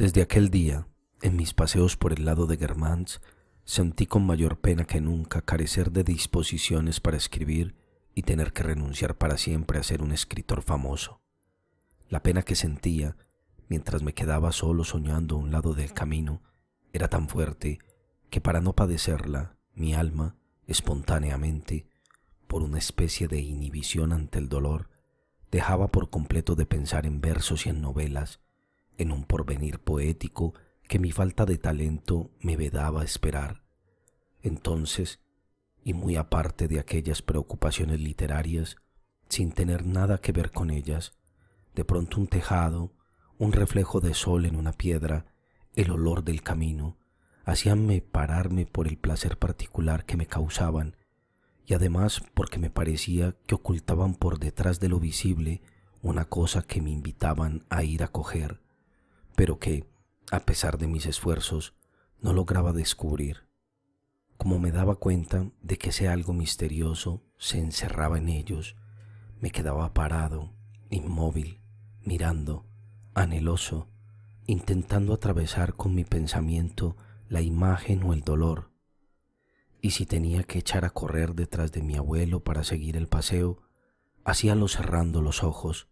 Desde aquel día, en mis paseos por el lado de Guermantes, sentí con mayor pena que nunca carecer de disposiciones para escribir y tener que renunciar para siempre a ser un escritor famoso. La pena que sentía mientras me quedaba solo soñando a un lado del camino era tan fuerte que para no padecerla, mi alma, espontáneamente, por una especie de inhibición ante el dolor, dejaba por completo de pensar en versos y en novelas, en un porvenir poético que mi falta de talento me vedaba esperar. Entonces, y muy aparte de aquellas preocupaciones literarias, sin tener nada que ver con ellas, de pronto un tejado, un reflejo de sol en una piedra, el olor del camino, hacíanme pararme por el placer particular que me causaban, y además porque me parecía que ocultaban por detrás de lo visible una cosa que me invitaban a ir a coger, pero que, a pesar de mis esfuerzos, no lograba descubrir. Como me daba cuenta de que ese algo misterioso se encerraba en ellos, me quedaba parado, inmóvil, mirando, anheloso, intentando atravesar con mi pensamiento la imagen o el dolor. Y si tenía que echar a correr detrás de mi abuelo para seguir el paseo, hacíalo cerrando los ojos,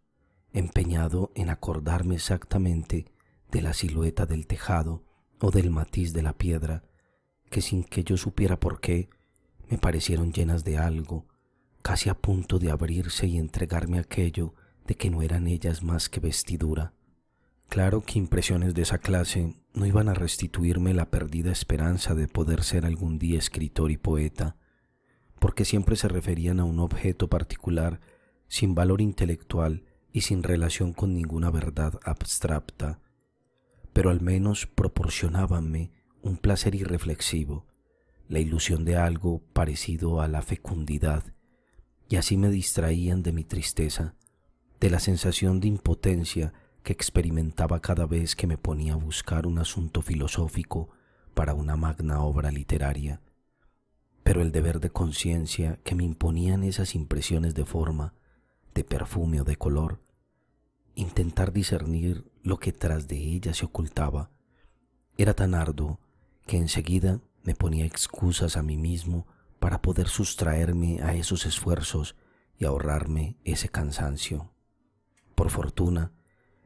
empeñado en acordarme exactamente de la silueta del tejado o del matiz de la piedra, que sin que yo supiera por qué, me parecieron llenas de algo, casi a punto de abrirse y entregarme aquello de que no eran ellas más que vestidura. Claro que impresiones de esa clase no iban a restituirme la perdida esperanza de poder ser algún día escritor y poeta, porque siempre se referían a un objeto particular sin valor intelectual y sin relación con ninguna verdad abstracta, pero al menos proporcionábanme un placer irreflexivo, la ilusión de algo parecido a la fecundidad, y así me distraían de mi tristeza, de la sensación de impotencia que experimentaba cada vez que me ponía a buscar un asunto filosófico para una magna obra literaria. Pero el deber de conciencia que me imponían esas impresiones de forma, de perfume o de color, intentar discernir lo que tras de ellas se ocultaba, era tan arduo que enseguida me ponía excusas a mí mismo para poder sustraerme a esos esfuerzos y ahorrarme ese cansancio. Por fortuna,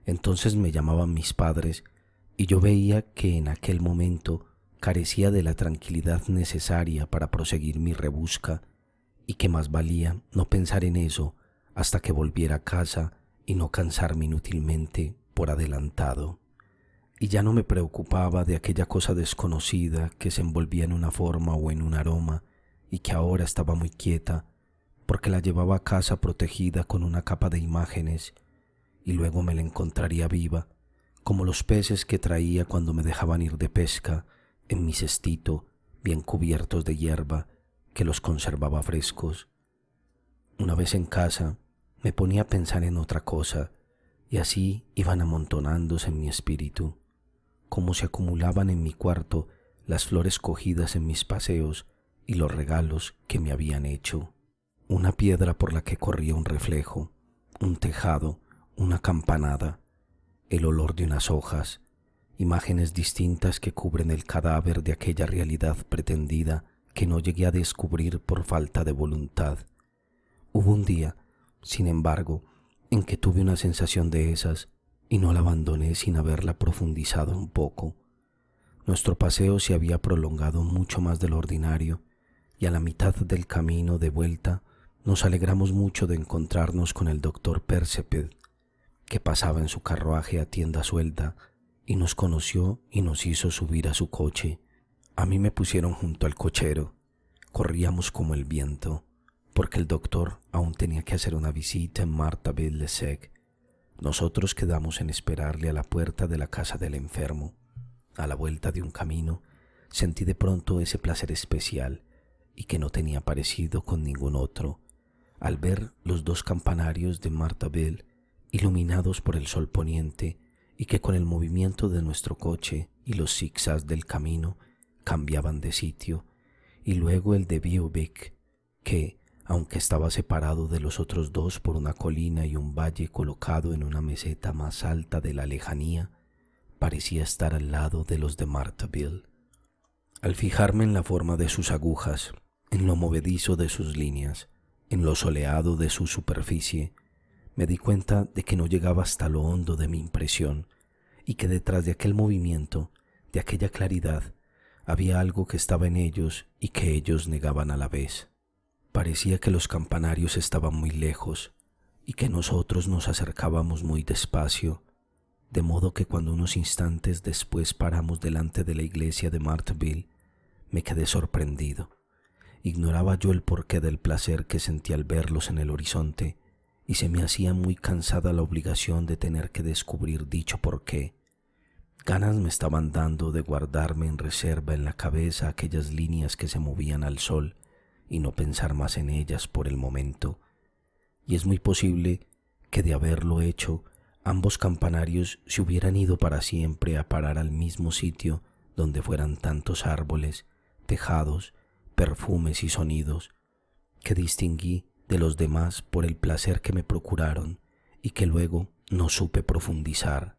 entonces me llamaban mis padres y yo veía que en aquel momento carecía de la tranquilidad necesaria para proseguir mi rebusca y que más valía no pensar en eso hasta que volviera a casa y no cansarme inútilmente por adelantado. Y ya no me preocupaba de aquella cosa desconocida que se envolvía en una forma o en un aroma y que ahora estaba muy quieta porque la llevaba a casa protegida con una capa de imágenes y luego me la encontraría viva, como los peces que traía cuando me dejaban ir de pesca en mi cestito bien cubiertos de hierba que los conservaba frescos. Una vez en casa me ponía a pensar en otra cosa y así iban amontonándose en mi espíritu, como se acumulaban en mi cuarto las flores cogidas en mis paseos y los regalos que me habían hecho. Una piedra por la que corría un reflejo, un tejado, una campanada, el olor de unas hojas, imágenes distintas que cubren el cadáver de aquella realidad pretendida que no llegué a descubrir por falta de voluntad. Hubo un día, sin embargo, en que tuve una sensación de esas y no la abandoné sin haberla profundizado un poco. Nuestro paseo se había prolongado mucho más de lo ordinario y a la mitad del camino de vuelta nos alegramos mucho de encontrarnos con el doctor Percepied, que pasaba en su carruaje a tienda suelta y nos conoció y nos hizo subir a su coche. A mí me pusieron junto al cochero. Corríamos como el viento, porque el doctor aún tenía que hacer una visita en Marthauville-le-Sec. Nosotros quedamos en esperarle a la puerta de la casa del enfermo. A la vuelta de un camino sentí de pronto ese placer especial y que no tenía parecido con ningún otro, al ver los dos campanarios de Marthauville iluminados por el sol poniente y que con el movimiento de nuestro coche y los zigzags del camino cambiaban de sitio, y luego el de Vieubec, que, aunque estaba separado de los otros dos por una colina y un valle colocado en una meseta más alta de la lejanía, parecía estar al lado de los de Marthaville. Al fijarme en la forma de sus agujas, en lo movedizo de sus líneas, en lo soleado de su superficie, me di cuenta de que no llegaba hasta lo hondo de mi impresión y que detrás de aquel movimiento, de aquella claridad, había algo que estaba en ellos y que ellos negaban a la vez. Parecía que los campanarios estaban muy lejos y que nosotros nos acercábamos muy despacio, de modo que cuando unos instantes después paramos delante de la iglesia de Marthaville, me quedé sorprendido. Ignoraba yo el porqué del placer que sentí al verlos en el horizonte y se me hacía muy cansada la obligación de tener que descubrir dicho porqué. Ganas me estaban dando de guardarme en reserva en la cabeza aquellas líneas que se movían al sol y no pensar más en ellas por el momento. Y es muy posible que de haberlo hecho, ambos campanarios se hubieran ido para siempre a parar al mismo sitio donde fueran tantos árboles, tejados, perfumes y sonidos, que distinguí de los demás por el placer que me procuraron y que luego no supe profundizar.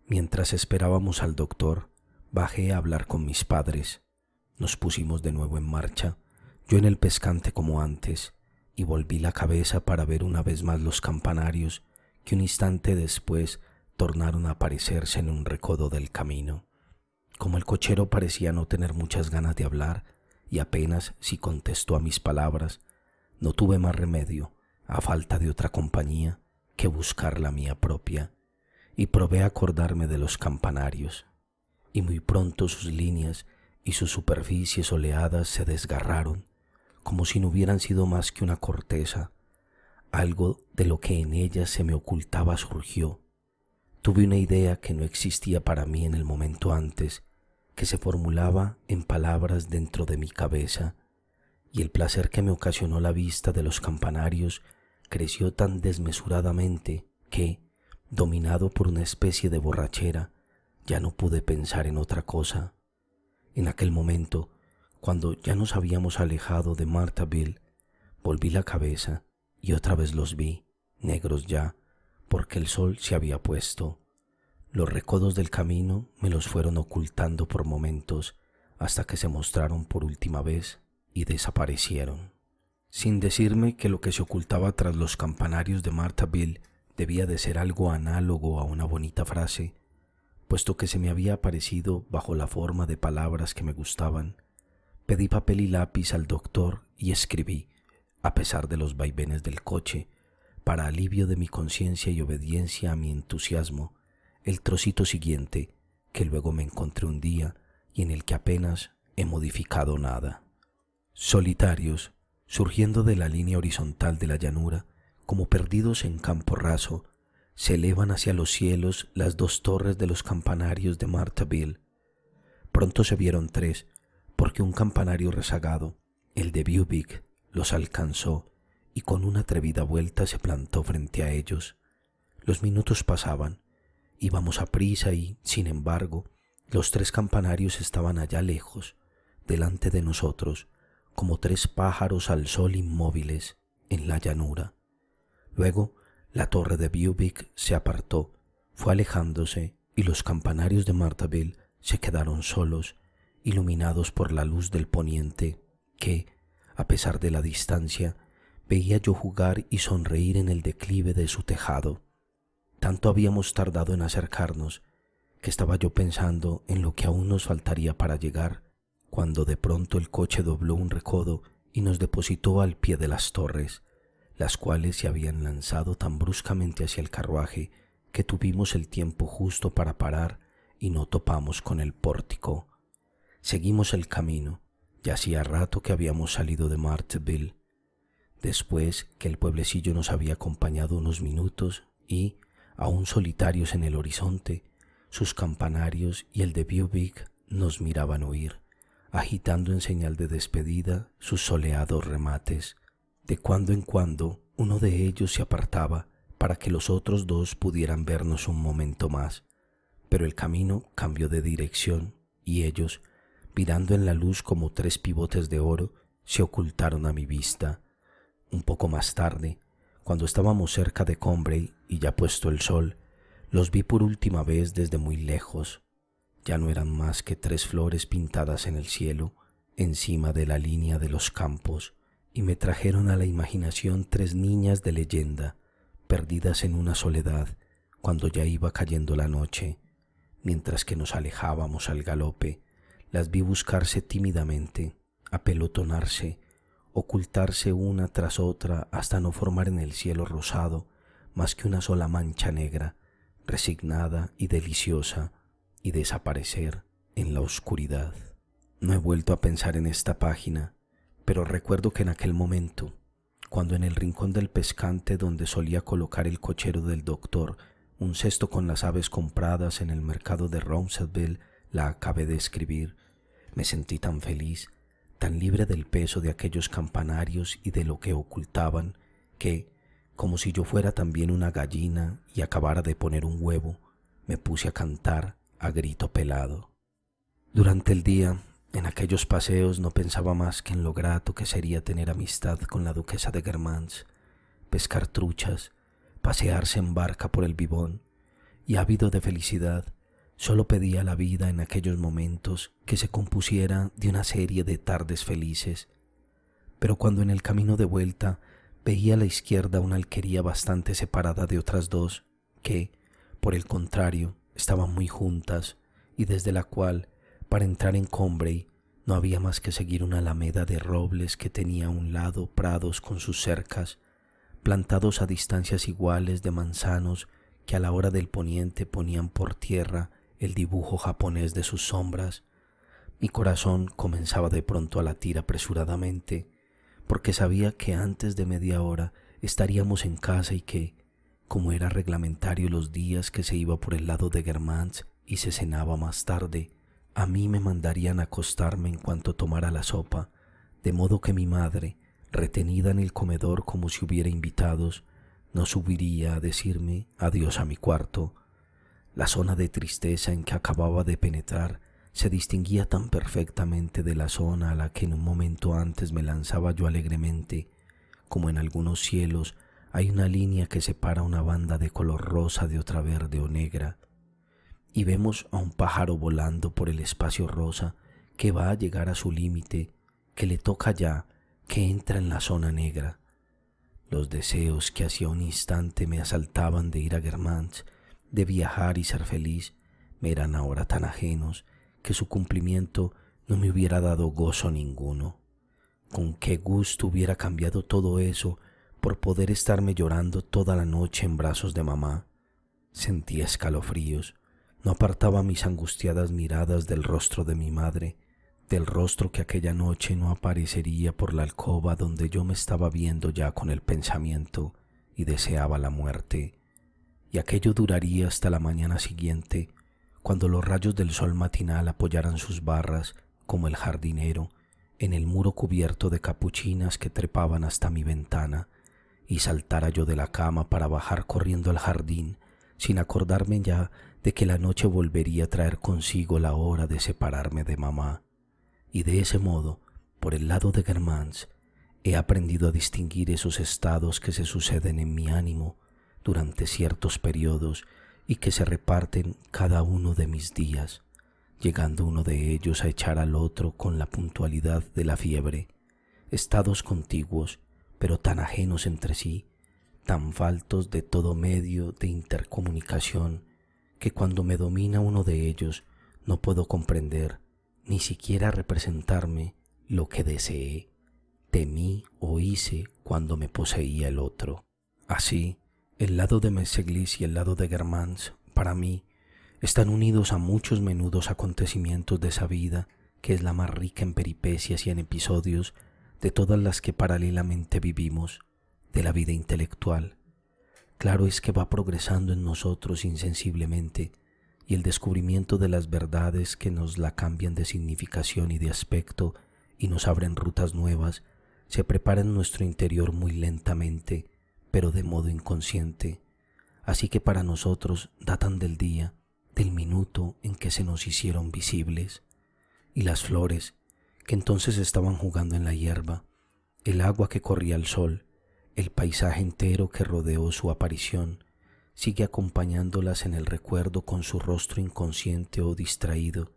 Mientras esperábamos al doctor, bajé a hablar con mis padres. Nos pusimos de nuevo en marcha, yo en el pescante como antes, y volví la cabeza para ver una vez más los campanarios que un instante después tornaron a aparecerse en un recodo del camino. Como el cochero parecía no tener muchas ganas de hablar y apenas si contestó a mis palabras, no tuve más remedio, a falta de otra compañía, que buscar la mía propia, y probé a acordarme de los campanarios, y muy pronto sus líneas y sus superficies soleadas se desgarraron, como si no hubieran sido más que una corteza. Algo de lo que en ellas se me ocultaba surgió. Tuve una idea que no existía para mí en el momento antes, que se formulaba en palabras dentro de mi cabeza, y el placer que me ocasionó la vista de los campanarios creció tan desmesuradamente que, dominado por una especie de borrachera, ya no pude pensar en otra cosa. En aquel momento, cuando ya nos habíamos alejado de Marthaville, volví la cabeza y otra vez los vi, negros ya, porque el sol se había puesto. Los recodos del camino me los fueron ocultando por momentos hasta que se mostraron por última vez y desaparecieron, sin decirme que lo que se ocultaba tras los campanarios de Marthaville debía de ser algo análogo a una bonita frase, puesto que se me había aparecido bajo la forma de palabras que me gustaban. Pedí papel y lápiz al doctor y escribí, a pesar de los vaivenes del coche, para alivio de mi conciencia y obediencia a mi entusiasmo, el trocito siguiente, que luego me encontré un día y en el que apenas he modificado nada. Solitarios, surgiendo de la línea horizontal de la llanura, como perdidos en campo raso, se elevan hacia los cielos las dos torres de los campanarios de Marthaville. Pronto se vieron tres, porque un campanario rezagado, el de Beauvais, los alcanzó y con una atrevida vuelta se plantó frente a ellos. Los minutos pasaban, íbamos a prisa y, sin embargo, los tres campanarios estaban allá lejos, delante de nosotros, como tres pájaros al sol inmóviles en la llanura. Luego la torre de Beauvais se apartó, fue alejándose y los campanarios de Marthaville se quedaron solos, iluminados por la luz del poniente que, a pesar de la distancia, veía yo jugar y sonreír en el declive de su tejado. Tanto habíamos tardado en acercarnos que estaba yo pensando en lo que aún nos faltaría para llegar, cuando de pronto el coche dobló un recodo y nos depositó al pie de las torres, las cuales se habían lanzado tan bruscamente hacia el carruaje que tuvimos el tiempo justo para parar y no topamos con el pórtico. Seguimos el camino, ya hacía rato que habíamos salido de Marthaville. Después que el pueblecillo nos había acompañado unos minutos y, aún solitarios en el horizonte, sus campanarios y el de Beauvais nos miraban huir, agitando en señal de despedida sus soleados remates. De cuando en cuando uno de ellos se apartaba para que los otros dos pudieran vernos un momento más, pero el camino cambió de dirección y ellos, mirando en la luz como tres pivotes de oro, se ocultaron a mi vista. Un poco más tarde, cuando estábamos cerca de Combray y ya puesto el sol, Los vi por última vez desde muy lejos. Ya no eran más que 3 flores pintadas en el cielo, encima de la línea de los campos, y me trajeron a la imaginación 3 niñas de leyenda, perdidas en una soledad cuando ya iba cayendo la noche. Mientras que nos alejábamos al galope, las vi buscarse tímidamente, apelotonarse, ocultarse una tras otra hasta no formar en el cielo rosado más que una sola mancha negra, resignada y deliciosa, y desaparecer en la oscuridad. No he vuelto a pensar en esta página, pero recuerdo que en aquel momento, cuando en el rincón del pescante donde solía colocar el cochero del doctor un cesto con las aves compradas en el mercado de Roncesvalles, la acabé de escribir, me sentí tan feliz, tan libre del peso de aquellos campanarios y de lo que ocultaban, que, como si yo fuera también una gallina y acabara de poner un huevo, me puse a cantar a grito pelado. Durante el día, en aquellos paseos, no pensaba más que en lo grato que sería tener amistad con la duquesa de Guermantes, pescar truchas, pasearse en barca por el Vivón, y ávido de felicidad, solo pedía a la vida en aquellos momentos que se compusiera de una serie de tardes felices. Pero cuando en el camino de vuelta veía a la izquierda una alquería bastante separada de otras 2, que, por el contrario, estaban muy juntas, y desde la cual, para entrar en Combray, no había más que seguir una alameda de robles que tenía a un lado prados con sus cercas, plantados a distancias iguales de manzanos que a la hora del poniente ponían por tierra el dibujo japonés de sus sombras. Mi corazón comenzaba de pronto a latir apresuradamente, porque sabía que antes de media hora estaríamos en casa y que, como era reglamentario los días que se iba por el lado de Guermantes y se cenaba más tarde, a mí me mandarían acostarme en cuanto tomara la sopa, de modo que mi madre, retenida en el comedor como si hubiera invitados, no subiría a decirme adiós a mi cuarto. La zona de tristeza en que acababa de penetrar se distinguía tan perfectamente de la zona a la que en un momento antes me lanzaba yo alegremente, como en algunos cielos hay una línea que separa una banda de color rosa de otra verde o negra, y vemos a un pájaro volando por el espacio rosa que va a llegar a su límite, que le toca ya, que entra en la zona negra. Los deseos que hacía un instante me asaltaban de ir a Guermantes, de viajar y ser feliz, me eran ahora tan ajenos que su cumplimiento no me hubiera dado gozo ninguno. Con qué gusto hubiera cambiado todo eso por poder estarme llorando toda la noche en brazos de mamá. Sentía escalofríos, no apartaba mis angustiadas miradas del rostro de mi madre, del rostro que aquella noche no aparecería por la alcoba donde yo me estaba viendo ya con el pensamiento y deseaba la muerte. Y aquello duraría hasta la mañana siguiente, cuando los rayos del sol matinal apoyaran sus barras, como el jardinero, en el muro cubierto de capuchinas que trepaban hasta mi ventana, y saltara yo de la cama para bajar corriendo al jardín, sin acordarme ya de que la noche volvería a traer consigo la hora de separarme de mamá. Y de ese modo, por el lado de Guermantes, he aprendido a distinguir esos estados que se suceden en mi ánimo durante ciertos periodos y que se reparten cada uno de mis días, llegando uno de ellos a echar al otro con la puntualidad de la fiebre, estados contiguos, pero tan ajenos entre sí, tan faltos de todo medio de intercomunicación, que cuando me domina uno de ellos no puedo comprender, ni siquiera representarme lo que deseé, temí o hice cuando me poseía el otro. Así, el lado de Méséglise y el lado de Guermantes, para mí, están unidos a muchos menudos acontecimientos de esa vida que es la más rica en peripecias y en episodios de todas las que paralelamente vivimos, de la vida intelectual. Claro es que va progresando en nosotros insensiblemente, y el descubrimiento de las verdades que nos la cambian de significación y de aspecto y nos abren rutas nuevas se prepara en nuestro interior muy lentamente, pero de modo inconsciente. Así que para nosotros datan del día, del minuto en que se nos hicieron visibles. Y las flores, que entonces estaban jugando en la hierba, el agua que corría al sol, el paisaje entero que rodeó su aparición, sigue acompañándolas en el recuerdo con su rostro inconsciente o distraído,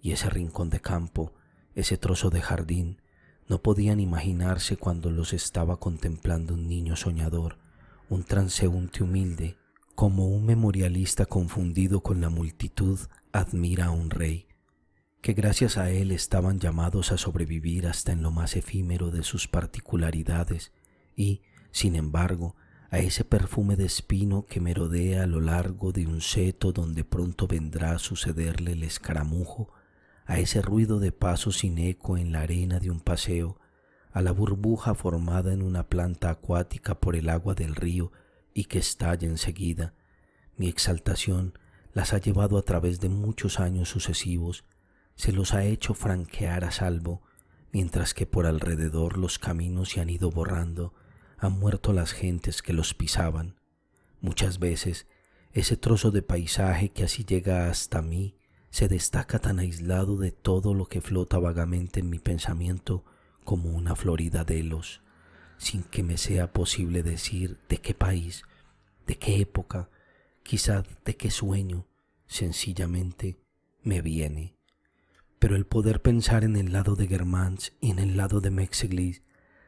y ese rincón de campo, ese trozo de jardín, no podían imaginarse cuando los estaba contemplando un niño soñador, un transeúnte humilde, como un memorialista confundido con la multitud admira a un rey, que gracias a él estaban llamados a sobrevivir hasta en lo más efímero de sus particularidades y, sin embargo, a ese perfume de espino que merodea a lo largo de un seto donde pronto vendrá a sucederle el escaramujo, a ese ruido de pasos sin eco en la arena de un paseo, a la burbuja formada en una planta acuática por el agua del río y que estalla enseguida. Mi exaltación las ha llevado a través de muchos años sucesivos, se los ha hecho franquear a salvo, mientras que por alrededor los caminos se han ido borrando, han muerto las gentes que los pisaban. Muchas veces ese trozo de paisaje que así llega hasta mí se destaca tan aislado de todo lo que flota vagamente en mi pensamiento como una florida delos, sin que me sea posible decir de qué país, de qué época, quizá de qué sueño, sencillamente me viene. Pero el poder pensar en el lado de Guermantes y en el lado de Mexeglis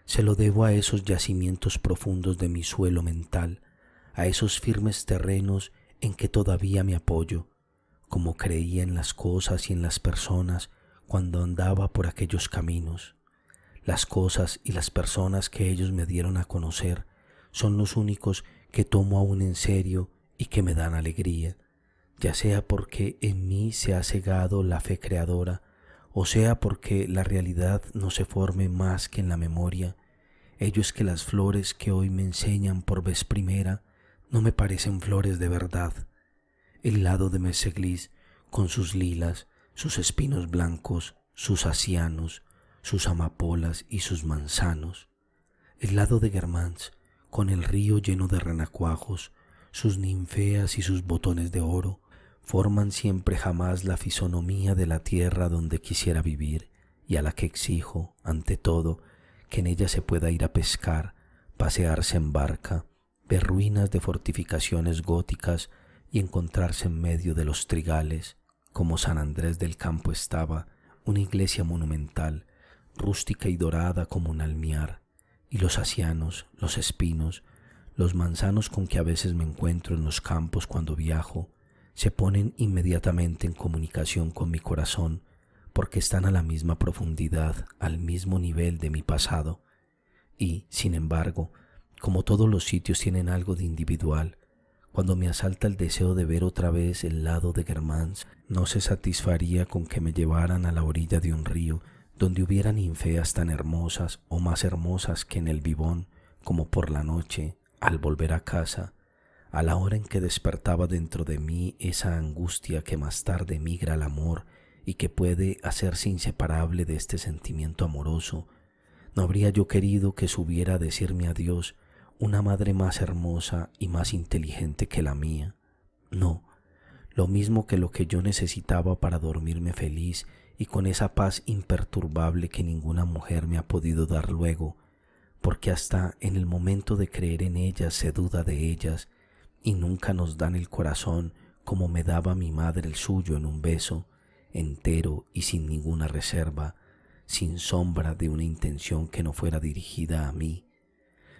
se lo debo a esos yacimientos profundos de mi suelo mental, a esos firmes terrenos en que todavía me apoyo, como creía en las cosas y en las personas cuando andaba por aquellos caminos. Las cosas y las personas que ellos me dieron a conocer son los únicos que tomo aún en serio y que me dan alegría, ya sea porque en mí se ha cegado la fe creadora, o sea porque la realidad no se forme más que en la memoria. Ello es que las flores que hoy me enseñan por vez primera no me parecen flores de verdad. El lado de Mexeglis, con sus lilas, sus espinos blancos, sus acianos, sus amapolas y sus manzanos. El lado de Guermantes, con el río lleno de renacuajos, sus ninfeas y sus botones de oro, forman siempre jamás la fisonomía de la tierra donde quisiera vivir y a la que exijo, ante todo, que en ella se pueda ir a pescar, pasearse en barca, ver ruinas de fortificaciones góticas y encontrarse en medio de los trigales, como San Andrés del Campo estaba, una iglesia monumental, rústica y dorada como un almiar, y los acianos, los espinos, los manzanos con que a veces me encuentro en los campos cuando viajo, se ponen inmediatamente en comunicación con mi corazón porque están a la misma profundidad, al mismo nivel de mi pasado. Y, sin embargo, como todos los sitios tienen algo de individual, cuando me asalta el deseo de ver otra vez el lado de Guermantes, no se satisfaría con que me llevaran a la orilla de un río donde hubiera ninfeas tan hermosas o más hermosas que en el Vivón, como por la noche, al volver a casa, a la hora en que despertaba dentro de mí esa angustia que más tarde migra al amor y que puede hacerse inseparable de este sentimiento amoroso, no habría yo querido que subiera a decirme adiós una madre más hermosa y más inteligente que la mía. No, lo mismo que lo que yo necesitaba para dormirme feliz y con esa paz imperturbable que ninguna mujer me ha podido dar luego, porque hasta en el momento de creer en ellas se duda de ellas y nunca nos dan el corazón como me daba mi madre el suyo en un beso, entero y sin ninguna reserva, sin sombra de una intención que no fuera dirigida a mí.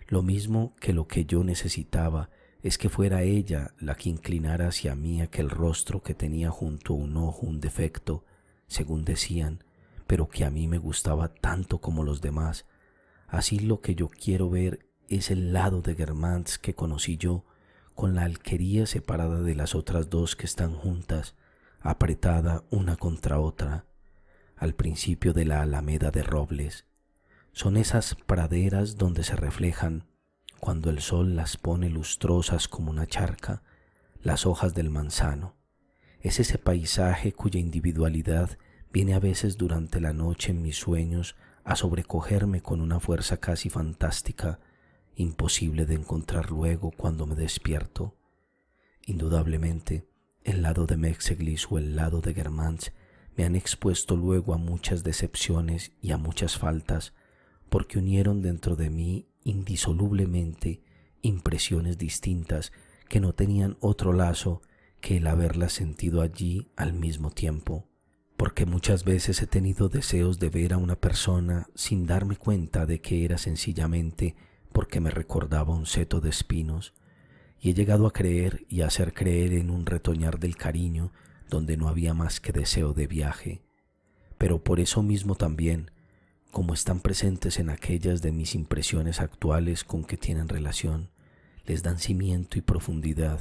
Lo mismo que lo que yo necesitaba es que fuera ella la que inclinara hacia mí aquel rostro que tenía junto a un ojo un defecto, según decían, pero que a mí me gustaba tanto como los demás. Así lo que yo quiero ver es el lado de Guermantes que conocí yo, con la alquería separada de las otras dos que están juntas, apretada una contra otra, al principio de la alameda de robles. Son esas praderas donde se reflejan, cuando el sol las pone lustrosas como una charca, las hojas del manzano. Es ese paisaje cuya individualidad viene a veces durante la noche en mis sueños a sobrecogerme con una fuerza casi fantástica, imposible de encontrar luego cuando me despierto. Indudablemente, el lado de Mexeglis o el lado de Guermantes me han expuesto luego a muchas decepciones y a muchas faltas, porque unieron dentro de mí indisolublemente impresiones distintas que no tenían otro lazo que el haberlas sentido allí al mismo tiempo, porque muchas veces he tenido deseos de ver a una persona sin darme cuenta de que era sencillamente porque me recordaba un seto de espinos, y he llegado a creer y a hacer creer en un retoñar del cariño donde no había más que deseo de viaje. Pero por eso mismo también, como están presentes en aquellas de mis impresiones actuales con que tienen relación, les dan cimiento y profundidad,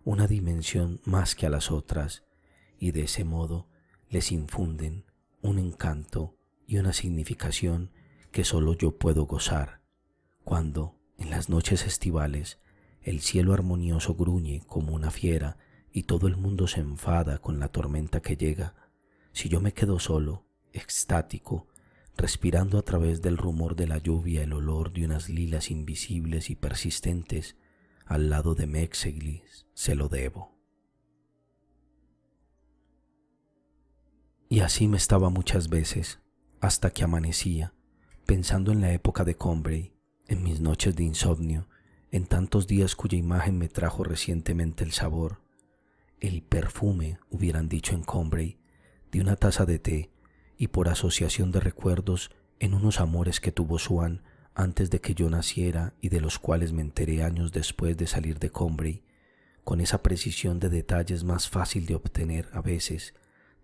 una dimensión más que a las otras, y de ese modo les infunden un encanto y una significación que solo yo puedo gozar, cuando, en las noches estivales, el cielo armonioso gruñe como una fiera y todo el mundo se enfada con la tormenta que llega. Si yo me quedo solo, extático, respirando a través del rumor de la lluvia el olor de unas lilas invisibles y persistentes, al lado de Méxeglis, se lo debo. Y así me estaba muchas veces, hasta que amanecía, pensando en la época de Combray, en mis noches de insomnio, en tantos días cuya imagen me trajo recientemente el sabor, el perfume, hubieran dicho en Combray, de una taza de té, y por asociación de recuerdos en unos amores que tuvo Swann antes de que yo naciera y de los cuales me enteré años después de salir de Combray, con esa precisión de detalles más fácil de obtener a veces,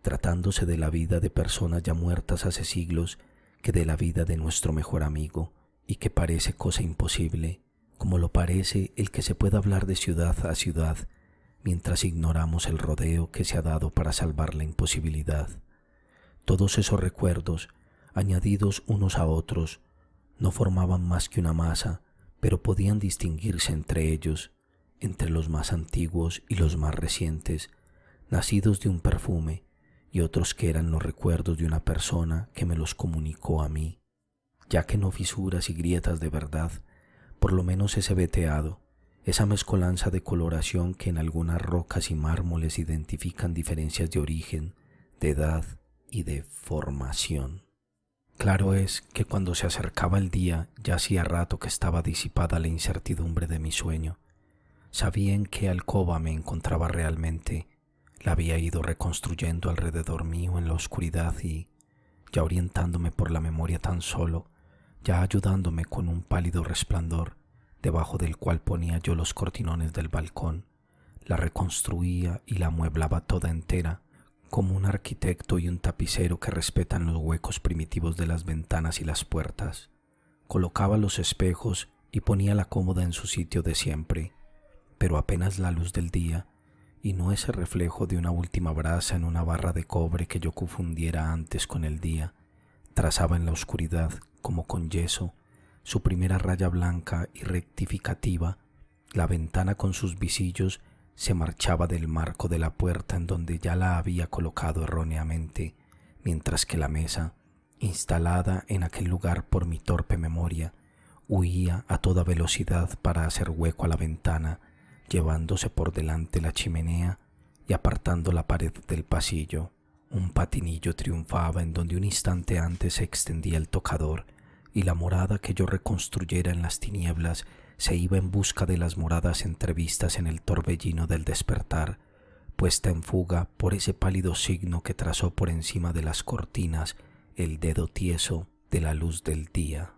tratándose de la vida de personas ya muertas hace siglos que de la vida de nuestro mejor amigo, y que parece cosa imposible, como lo parece el que se pueda hablar de ciudad a ciudad, mientras ignoramos el rodeo que se ha dado para salvar la imposibilidad. Todos esos recuerdos, añadidos unos a otros, no formaban más que una masa, pero podían distinguirse entre ellos, entre los más antiguos y los más recientes, nacidos de un perfume, y otros que eran los recuerdos de una persona que me los comunicó a mí, ya que no fisuras y grietas de verdad, por lo menos ese veteado, esa mezcolanza de coloración que en algunas rocas y mármoles identifican diferencias de origen, de edad y de formación. Claro es que cuando se acercaba el día ya hacía rato que estaba disipada la incertidumbre de mi sueño. Sabía en qué alcoba me encontraba realmente, la había ido reconstruyendo alrededor mío en la oscuridad y, ya orientándome por la memoria tan solo, ya ayudándome con un pálido resplandor, debajo del cual ponía yo los cortinones del balcón, la reconstruía y la amueblaba toda entera, como un arquitecto y un tapicero que respetan los huecos primitivos de las ventanas y las puertas. Colocaba los espejos y ponía la cómoda en su sitio de siempre, pero apenas la luz del día, y no ese reflejo de una última brasa en una barra de cobre que yo confundiera antes con el día, trazaba en la oscuridad, como con yeso, su primera raya blanca y rectificativa. La ventana con sus visillos se marchaba del marco de la puerta en donde ya la había colocado erróneamente, mientras que la mesa, instalada en aquel lugar por mi torpe memoria, huía a toda velocidad para hacer hueco a la ventana, llevándose por delante la chimenea y apartando la pared del pasillo. Un patinillo triunfaba en donde un instante antes se extendía el tocador, y la morada que yo reconstruyera en las tinieblas se iba en busca de las moradas entrevistas en el torbellino del despertar, puesta en fuga por ese pálido signo que trazó por encima de las cortinas el dedo tieso de la luz del día.